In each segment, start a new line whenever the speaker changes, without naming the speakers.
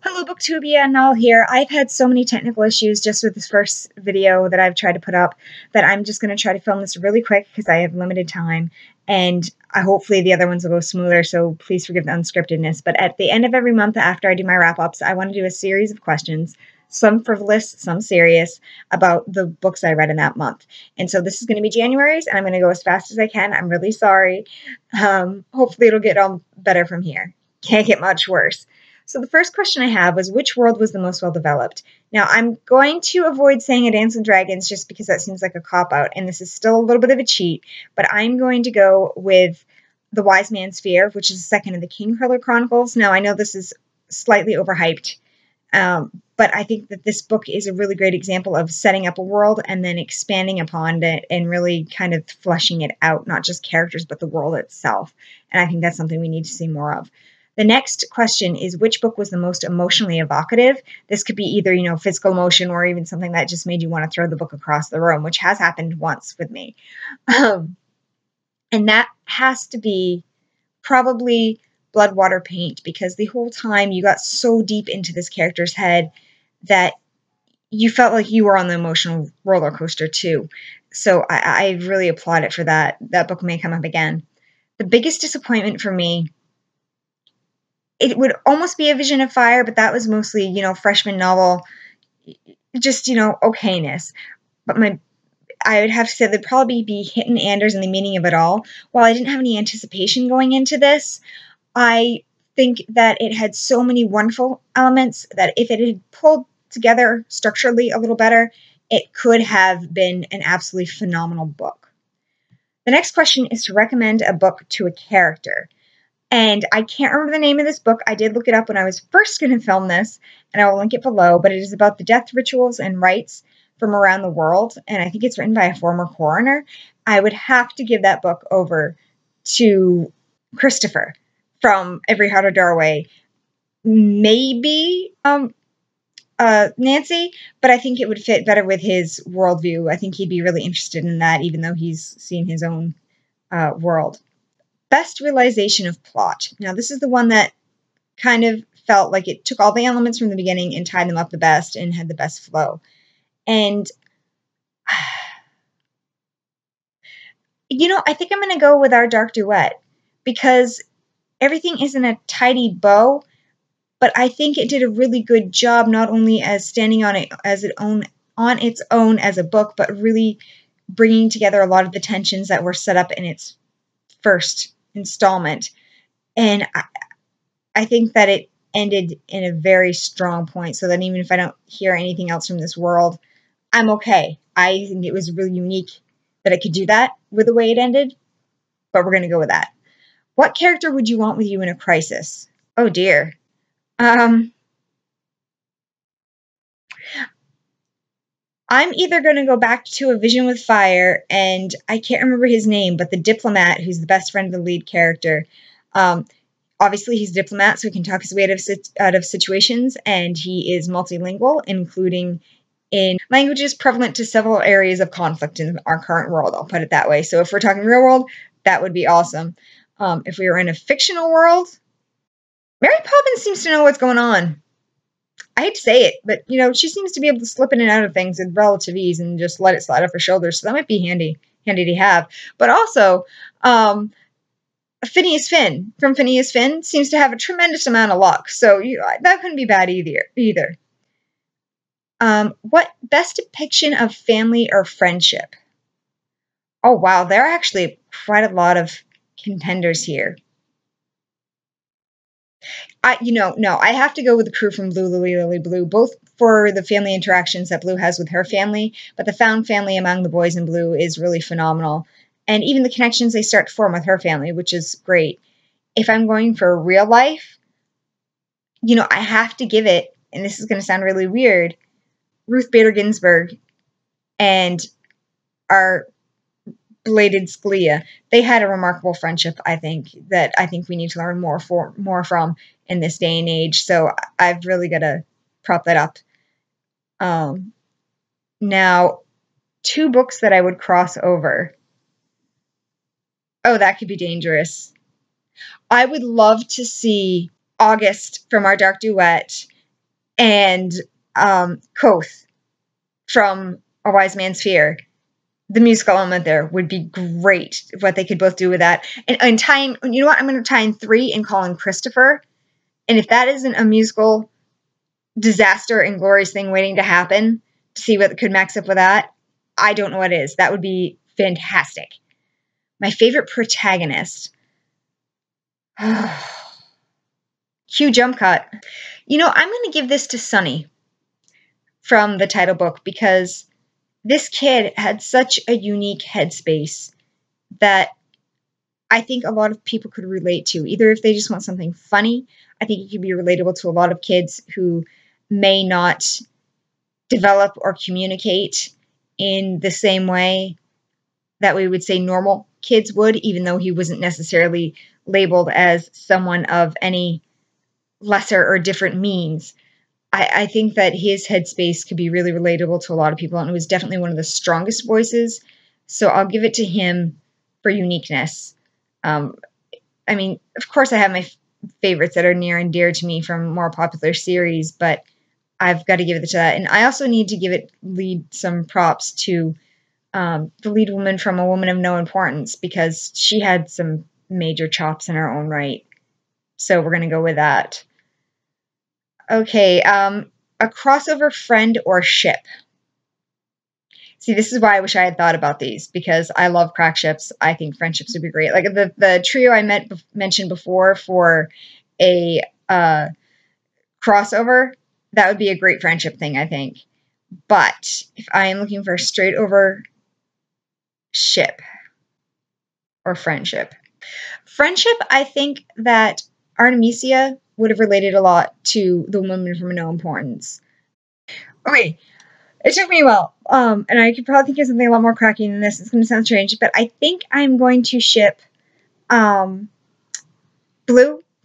Hello Booktubia, Null here. I've had so many technical issues just with this first video that I've tried to put up that I'm just going to try to film this really quick because I have limited time, and hopefully the other ones will go smoother, so please forgive the unscriptedness. But at the end of every month after I do my wrap-ups, I want to do a series of questions, some frivolous, some serious, about the books I read in that month. And so this is going to be January's, and I'm going to go as fast as I can. I'm really sorry. Hopefully it'll get on better from here. Can't get much worse. So the first question I have was, which world was the most well-developed? Now, I'm going to avoid saying A Dance with Dragons just because that seems like a cop-out, and this is still a little bit of a cheat, but I'm going to go with The Wise Man's Fear, which is the second of the Kingkiller Chronicles. Now, I know this is slightly overhyped, but I think that this book is a really great example of setting up a world and then expanding upon it and really kind of fleshing it out, not just characters, but the world itself. And I think that's something we need to see more of. The next question is, which book was the most emotionally evocative? This could be either, physical emotion or even something that just made you want to throw the book across the room, which has happened once with me. And that has to be probably Blood, Water, Paint, because the whole time you got so deep into this character's head that you felt like you were on the emotional roller coaster too. So I really applaud it for that. That book may come up again. The biggest disappointment for me, it would almost be A Vision of Fire, but that was mostly, freshman novel, just, okayness. But I would have to say that'd probably be Hinton Anders and the Meaning of It All. While I didn't have any anticipation going into this, I think that it had so many wonderful elements that if it had pulled together structurally a little better, it could have been an absolutely phenomenal book. The next question is to recommend a book to a character. And I can't remember the name of this book. I did look it up when I was first going to film this, and I will link it below. But it is about the death rituals and rites from around the world, and I think it's written by a former coroner. I would have to give that book over to Christopher from Every Heart a Doorway. Maybe Nancy, but I think it would fit better with his worldview. I think he'd be really interested in that, even though he's seen his own world. Best realization of plot. Now, this is the one that kind of felt like it took all the elements from the beginning and tied them up the best and had the best flow. And, I think I'm going to go with Our Dark Duet because everything isn't a tidy bow, but I think it did a really good job, not only as standing on its own as a book, but really bringing together a lot of the tensions that were set up in its first installment. And I think that it ended in a very strong point, so that even if I don't hear anything else from this world, I'm okay. I think it was really unique that it could do that with the way it ended, but we're going to go with that. What character would you want with you in a crisis? Oh dear. I'm either going to go back to A Vision with Fire, and I can't remember his name, but the diplomat who's the best friend of the lead character. Obviously, he's a diplomat, so he can talk his way out of situations, and he is multilingual, including in languages prevalent to several areas of conflict in our current world. I'll put it that way. So if we're talking real world, that would be awesome. If we were in a fictional world, Mary Poppins seems to know what's going on. I hate to say it, but, she seems to be able to slip in and out of things with relative ease and just let it slide off her shoulders. So that might be handy to have. But also, Phineas Finn from Phineas Finn seems to have a tremendous amount of luck. So that couldn't be bad either. What best depiction of family or friendship? Oh, wow. There are actually quite a lot of contenders here. No, I have to go with the crew from Blue Lily Lily Blue, both for the family interactions that Blue has with her family, but the found family among the boys in Blue is really phenomenal. And even the connections they start to form with her family, which is great. If I'm going for real life, I have to give it, and this is going to sound really weird, Ruth Bader Ginsburg and our belated Scalia. They had a remarkable friendship, I think we need to learn more from in this day and age. So I've really got to prop that up. Now, 2 books that I would cross over. Oh, that could be dangerous. I would love to see August from Our Dark Duet and Koth from A Wise Man's Fear. The musical element there would be great, what they could both do with that. And tying, you know what, I'm going to tie in 3 and call in Christopher. And if that isn't a musical disaster and glorious thing waiting to happen, to see what could max up with that, I don't know what is. That would be fantastic. My favorite protagonist. Hugh Jump Cut. You know, I'm going to give this to Sonny from the title book, because this kid had such a unique headspace that I think a lot of people could relate to. Either if they just want something funny, I think it could be relatable to a lot of kids who may not develop or communicate in the same way that we would say normal kids would, even though he wasn't necessarily labeled as someone of any lesser or different means. I think that his headspace could be really relatable to a lot of people, and it was definitely one of the strongest voices. So I'll give it to him for uniqueness. I mean, of course, I have my favorites that are near and dear to me from more popular series, but I've got to give it to that. And I also need to lead some props to the lead woman from A Woman of No Importance, because she had some major chops in her own right. So we're going to go with that. Okay, a crossover friend or ship. See, this is why I wish I had thought about these, because I love crack ships. I think friendships would be great. Like the trio I mentioned before for a crossover, that would be a great friendship thing, I think. But if I am looking for a straight over ship or friendship, I think that Artemisia would have related a lot to the woman from No Importance. Okay, it took me a while, and I could probably think of something a lot more cracky than this. It's going to sound strange, but I think I'm going to ship Blue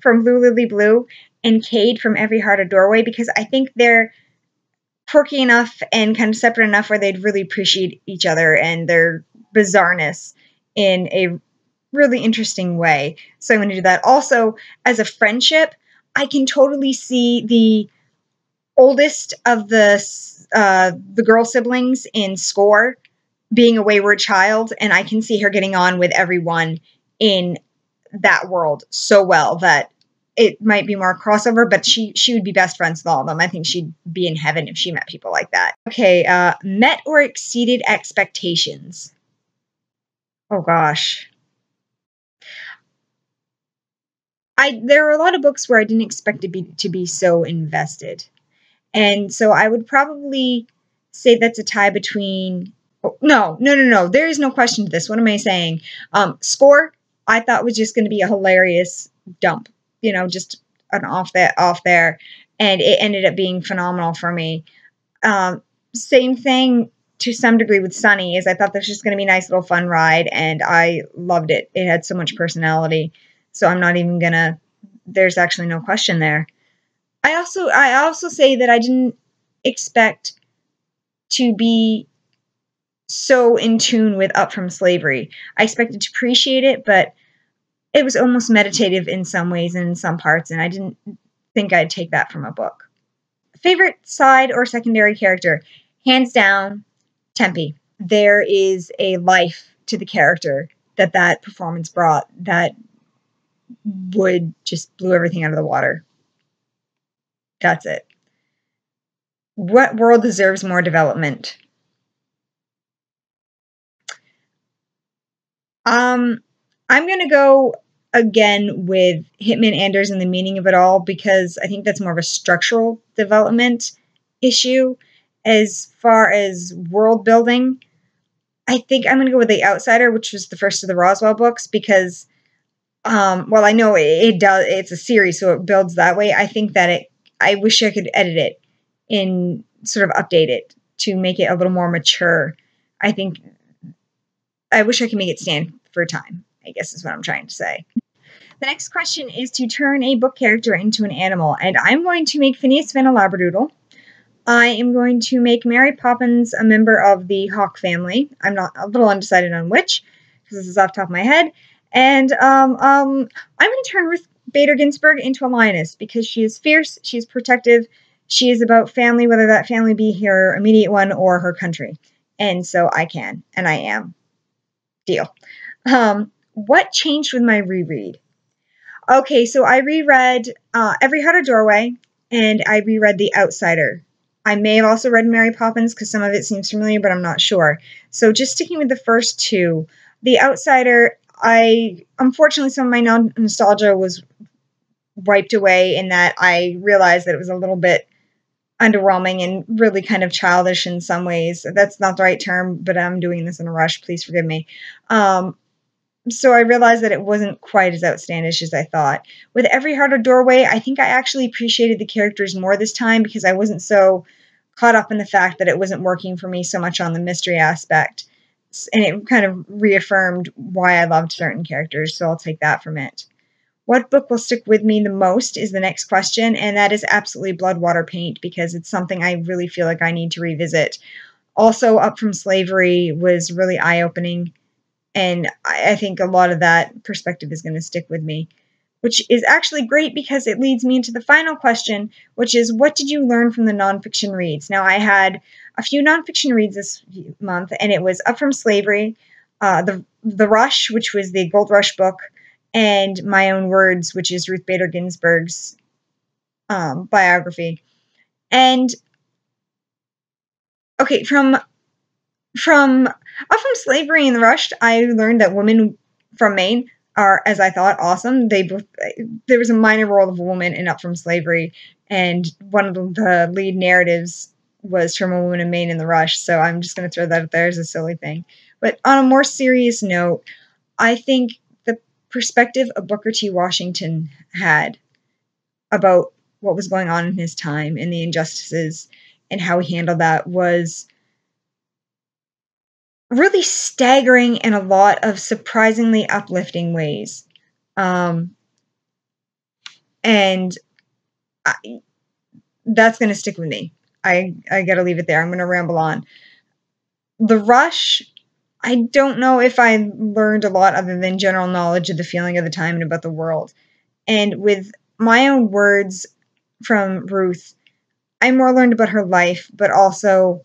from Blue Lily Blue and Cade from Every Heart a Doorway, because I think they're quirky enough and kind of separate enough where they'd really appreciate each other and their bizarreness in a really interesting way. So I'm going to do that. Also, as a friendship, I can totally see the oldest of the girl siblings in Score being a wayward child, and I can see her getting on with everyone in that world so well that it might be more crossover, but she would be best friends with all of them. I think she'd be in heaven if she met people like that. Okay, met or exceeded expectations. Oh gosh. There are a lot of books where I didn't expect to be so invested. And so I would probably say that's a tie between... Oh, no. There is no question to this. What am I saying? Score, I thought was just going to be a hilarious dump. You know, just an off there. And it ended up being phenomenal for me. Same thing to some degree with Sunny, is I thought this was just going to be a nice little fun ride, and I loved it. It had so much personality. So I'm not even going to... There's actually no question there. I also say that I didn't expect to be so in tune with Up From Slavery. I expected to appreciate it, but it was almost meditative in some ways and in some parts, and I didn't think I'd take that from a book. Favorite side or secondary character? Hands down, Tempe. There is a life to the character that performance brought that would just blew everything out of the water. That's it. What world deserves more development? I'm going to go again with Hitman Anders and the Meaning of It All, because I think that's more of a structural development issue. As far as world building, I think I'm going to go with The Outsider, which was the first of the Roswell books, because well, I know it does. It's a series, so it builds that way. I think that I wish I could edit it and sort of update it to make it a little more mature. I wish I could make it stand for time, I guess is what I'm trying to say. The next question is to turn a book character into an animal, and I'm going to make Phineas Finn a Labradoodle. I am going to make Mary Poppins a member of the Hawk family. I'm not a little undecided on which, because this is off the top of my head. And I'm going to turn Ruth Bader Ginsburg into a lioness, because she is fierce, she's protective, She is about family, whether that family be her immediate one or her country. And so I can, and I am. Deal. What changed with my reread? Okay, so I reread Every Heart a Doorway, and I reread The Outsider. I may have also read Mary Poppins because some of it seems familiar, but I'm not sure. So just sticking with the first two. The Outsider, unfortunately, some of my nostalgia was wiped away in that I realized that it was a little bit underwhelming and really kind of childish in some ways. That's not the right term, but I'm doing this in a rush. Please forgive me. So I realized that it wasn't quite as outlandish as I thought. With Every Heart a Doorway, I think I actually appreciated the characters more this time because I wasn't so caught up in the fact that it wasn't working for me so much on the mystery aspect. And it kind of reaffirmed why I loved certain characters, so I'll take that from it. What book will stick with me the most is the next question, and that is absolutely Blood, Water, Paint, because it's something I really feel like I need to revisit. Also, Up From Slavery was really eye-opening, and I think a lot of that perspective is going to stick with me, which is actually great because it leads me into the final question, which is, what did you learn from the nonfiction reads? Now, I had a few nonfiction reads this month, and it was Up From Slavery, the Rush, which was the Gold Rush book, and My Own Words, which is Ruth Bader Ginsburg's biography. And okay, from Up From Slavery and the Rush, I learned that women from Maine are, as I thought, awesome. There was a minor role of a woman in Up From Slavery, and one of the lead narratives was from a woman in Maine in the Rush. So I'm just going to throw that out there as a silly thing. But on a more serious note, I think the perspective of Booker T. Washington had about what was going on in his time and the injustices and how he handled that was really staggering in a lot of surprisingly uplifting ways. And that's going to stick with me. I got to leave it there. I'm going to ramble on. The Rush, I don't know if I learned a lot other than general knowledge of the feeling of the time and about the world. And with My Own Words from Ruth, I more learned about her life, but also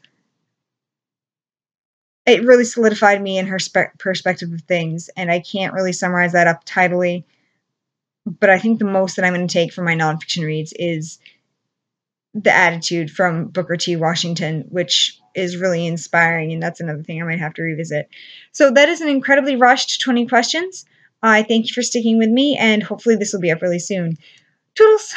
it really solidified me in her perspective of things, and I can't really summarize that up tidily, but I think the most that I'm going to take from my nonfiction reads is the attitude from Booker T. Washington, which is really inspiring, and that's another thing I might have to revisit. So that is an incredibly rushed 20 questions. I thank you for sticking with me, and hopefully this will be up really soon. Toodles!